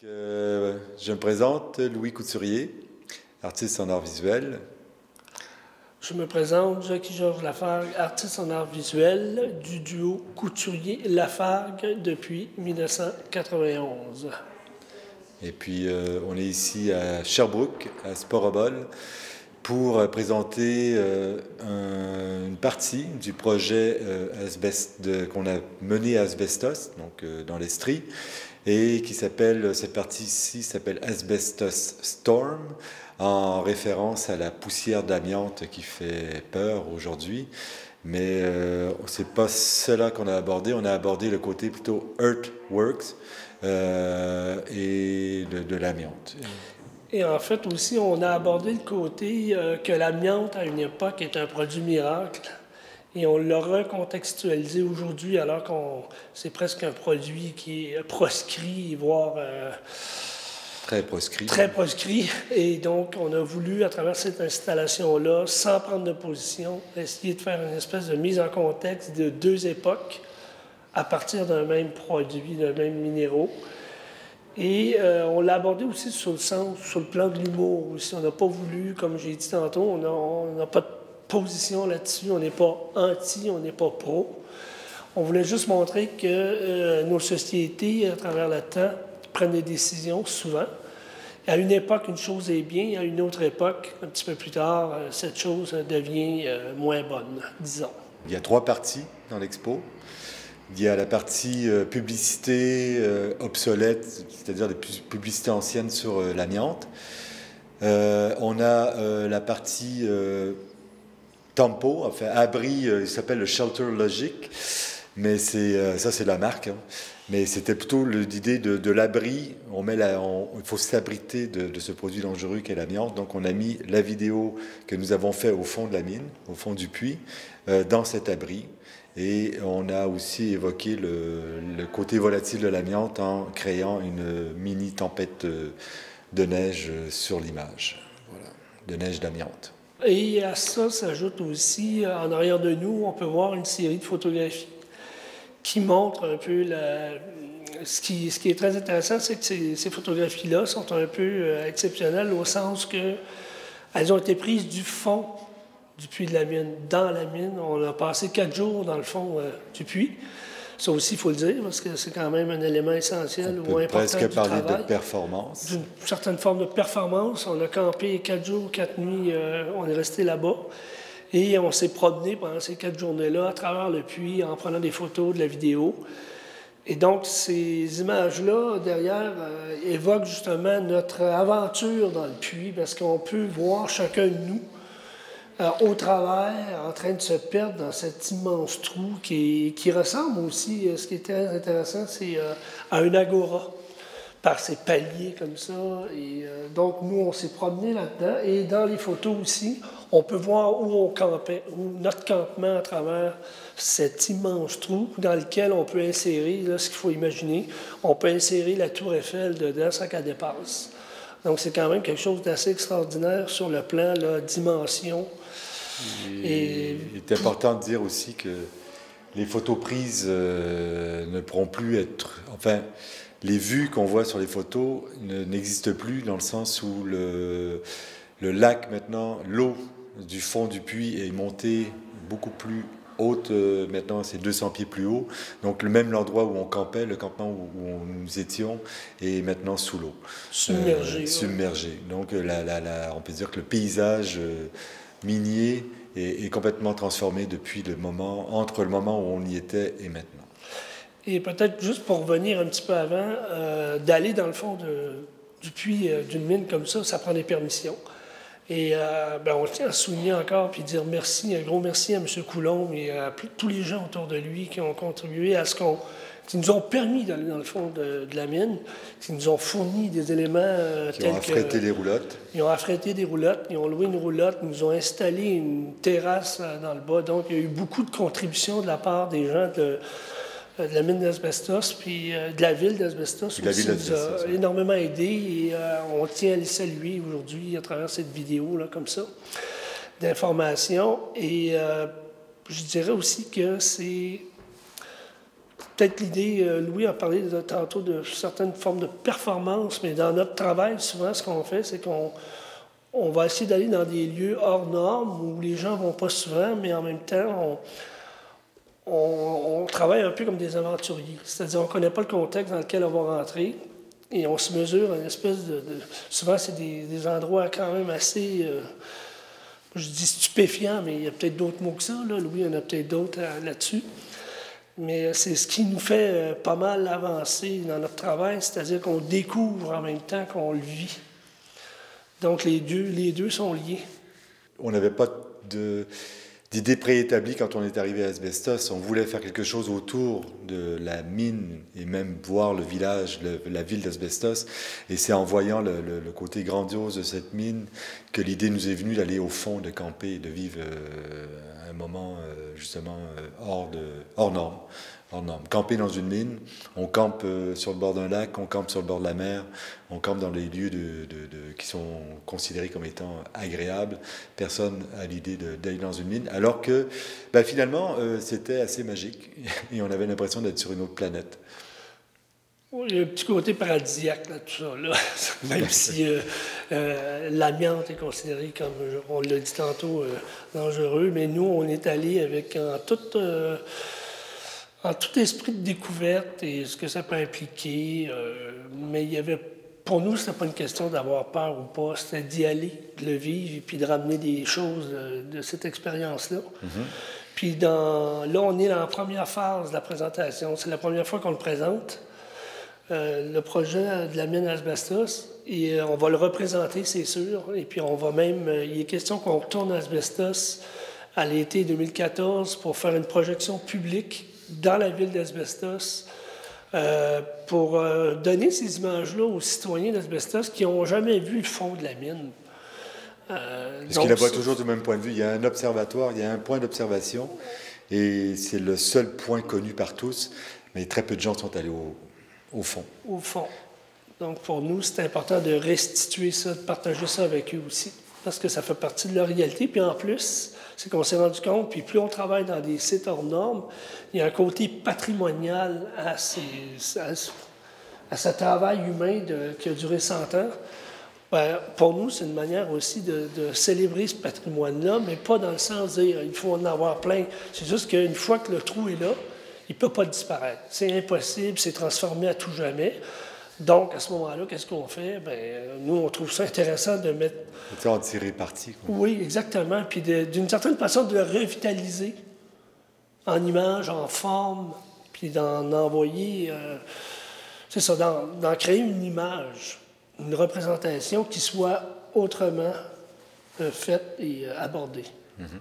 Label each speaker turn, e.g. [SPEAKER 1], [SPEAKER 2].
[SPEAKER 1] Je me présente, Louis Couturier, artiste en art visuel.
[SPEAKER 2] Je me présente, Jacques-Georges Lafargue, artiste en art visuel du duo Couturier-Lafargue depuis 1991.
[SPEAKER 1] Et puis, on est ici à Sherbrooke, à Sporobol, pour présenter une partie du projet qu'on a mené à Asbestos, donc dans l'Estrie, et qui s'appelle, cette partie-ci s'appelle Asbestos Storm, en référence à la poussière d'amiante qui fait peur aujourd'hui. Mais c'est pas cela qu'on a abordé. On a abordé le côté plutôt Earthworks et de l'amiante.
[SPEAKER 2] Et en fait aussi, on a abordé le côté que l'amiante à une époque est un produit miracle. Et on l'a recontextualisé aujourd'hui alors qu'on c'est presque un produit qui est proscrit, voire
[SPEAKER 1] très proscrit.
[SPEAKER 2] Très proscrit. Et donc, on a voulu, à travers cette installation-là, sans prendre de position, essayer de faire une espèce de mise en contexte de deux époques à partir d'un même produit, d'un même minéraux. Et on l'a abordé aussi sur le plan de l'humour aussi. On n'a pas voulu, comme j'ai dit tantôt, on n'a pas de position là-dessus. On n'est pas anti, on n'est pas pro. On voulait juste montrer que nos sociétés, à travers le temps, prennent des décisions souvent. À une époque, une chose est bien. À une autre époque, un petit peu plus tard, cette chose devient moins bonne, disons.
[SPEAKER 1] Il y a 3 parties dans l'expo. Il y a la partie publicité obsolète, c'est-à-dire des publicités anciennes sur l'amiante. On a la partie Tempo, enfin abri, il s'appelle le Shelter Logic, mais ça c'est la marque. Hein. Mais c'était plutôt l'idée de l'abri. Il faut s'abriter de ce produit dangereux qu'est l'amiante. Donc on a mis la vidéo que nous avons fait au fond de la mine, au fond du puits, dans cet abri. Et on a aussi évoqué le côté volatile de l'amiante en créant une mini tempête de neige sur l'image. Voilà, de neige d'amiante.
[SPEAKER 2] Et à ça s'ajoute aussi, en arrière de nous, on peut voir une série de photographies qui montrent un peu ce qui est très intéressant, c'est que ces photographies-là sont un peu exceptionnelles au sens qu'elles ont été prises du fond du puits de la mine, dans la mine. On a passé 4 jours dans le fond du puits. Ça aussi, il faut le dire, parce que c'est quand même un élément essentiel ou important
[SPEAKER 1] presque
[SPEAKER 2] du
[SPEAKER 1] parler
[SPEAKER 2] travail.
[SPEAKER 1] De performance.
[SPEAKER 2] D'une certaine forme de performance. On a campé 4 jours, 4 nuits, on est resté là-bas. Et on s'est promené pendant ces 4 journées-là à travers le puits en prenant des photos, de la vidéo. Et donc, ces images-là, derrière, évoquent justement notre aventure dans le puits, parce qu'on peut voir chacun de nous au travers, en train de se perdre dans cet immense trou qui ressemble aussi, ce qui est très intéressant, c'est à un agora, par ces paliers comme ça. Et donc, nous, on s'est promené là-dedans. Et dans les photos aussi, on peut voir où on campait, où notre campement à travers cet immense trou dans lequel on peut insérer, là, ce qu'il faut imaginer, on peut insérer la tour Eiffel dedans sans qu'elle dépasse. Donc, c'est quand même quelque chose d'assez extraordinaire sur le plan, la dimension.
[SPEAKER 1] Il est important de dire aussi que les photos prises ne pourront plus être... Enfin, les vues qu'on voit sur les photos n'existent plus dans le sens où le lac, maintenant, l'eau du fond du puits est montée beaucoup plus haute. Maintenant, c'est 200 pieds plus haut. Donc, l'endroit où on campait, le campement où nous étions, est maintenant sous l'eau.
[SPEAKER 2] Submergé.
[SPEAKER 1] Submergé. Donc, on peut dire que le paysage minier est complètement transformé depuis entre le moment où on y était et maintenant.
[SPEAKER 2] Et peut-être juste pour revenir un petit peu avant, d'aller dans le fond du puits d'une mine comme ça prend des permissions. Et on tient à souligner encore puis dire merci, un gros merci à M. Coulombe et à tous les gens autour de lui qui ont contribué à qui nous ont permis d'aller dans le fond de la mine, qui nous ont fourni des éléments
[SPEAKER 1] qui ont affrété des roulottes.
[SPEAKER 2] Ils ont affrété des roulottes, ils ont loué une roulotte, ils nous ont installé une terrasse dans le bas. Donc, il y a eu beaucoup de contributions de la part des gens de la mine d'Asbestos, puis de la ville d'Asbestos aussi, nous a énormément aidé et on tient à les saluer aujourd'hui à travers cette vidéo, là, comme ça, d'information. Et je dirais aussi que peut-être l'idée, Louis a parlé tantôt de certaines formes de performance, mais dans notre travail, souvent, ce qu'on fait, c'est qu'on va essayer d'aller dans des lieux hors normes où les gens ne vont pas souvent, mais en même temps, on travaille un peu comme des aventuriers. C'est-à-dire qu'on ne connaît pas le contexte dans lequel on va rentrer et on se mesure une espèce de... Souvent, c'est des endroits quand même assez... je dis stupéfiants, mais il y a peut-être d'autres mots que ça. Là. Louis, il y en a peut-être d'autres là-dessus. Mais c'est ce qui nous fait pas mal avancer dans notre travail, c'est-à-dire qu'on découvre en même temps qu'on le vit. Donc, les deux sont liés.
[SPEAKER 1] On n'avait pas d'idée préétablie quand on est arrivé à Asbestos. On voulait faire quelque chose autour de la mine et même voir le village, la ville d'Asbestos. Et c'est en voyant le côté grandiose de cette mine que l'idée nous est venue d'aller au fond, de camper, de vivre un moment justement hors norme. Camper dans une mine, on campe sur le bord d'un lac, on campe sur le bord de la mer, on campe dans les lieux qui sont considérés comme étant agréables. Personne n'a l'idée d'aller dans une mine, alors que finalement, c'était assez magique et on avait l'impression d'être sur une autre planète.
[SPEAKER 2] Oui, il y a un petit côté paradisiaque là, tout ça, là. Même si l'amiante est considéré comme, on l'a dit tantôt, dangereux, mais nous, on est allé avec en tout esprit de découverte et ce que ça peut impliquer, mais il y avait, pour nous, c'était pas une question d'avoir peur ou pas, c'était d'y aller, de le vivre et puis de ramener des choses de cette expérience-là. Mm-hmm. Puis là, on est dans la première phase de la présentation. C'est la première fois qu'on le présente, le projet de la mine Asbestos, et on va le représenter, c'est sûr, et puis on va même, il est question qu'on retourne à Asbestos à l'été 2014 pour faire une projection publique dans la ville d'Asbestos pour donner ces images-là aux citoyens d'Asbestos qui n'ont jamais vu le fond de la mine.
[SPEAKER 1] Parce qu'ils n'ont pas toujours du même point de vue. Il y a un observatoire, il y a un point d'observation, et c'est le seul point connu par tous, mais très peu de gens sont allés au fond. Au fond.
[SPEAKER 2] Donc pour nous, c'est important de restituer ça, de partager ça avec eux aussi, parce que ça fait partie de leur réalité. Puis en plus, c'est qu'on s'est rendu compte, puis plus on travaille dans des sites hors normes, il y a un côté patrimonial à ce travail humain qui a duré 100 ans. Ben, pour nous, c'est une manière aussi de célébrer ce patrimoine-là, mais pas dans le sens de dire il faut en avoir plein. C'est juste qu'une fois que le trou est là, il ne peut pas disparaître. C'est impossible, c'est transformé à tout jamais. Donc, à ce moment-là, qu'est-ce qu'on fait? Bien, nous, on trouve ça intéressant de mettre...
[SPEAKER 1] En tirer parti. Quoi.
[SPEAKER 2] Oui, exactement. Puis d'une certaine façon, de le revitaliser en image, en forme, puis d'en envoyer... c'est ça, d'en créer une image, une représentation qui soit autrement faite et abordée. Mm-hmm.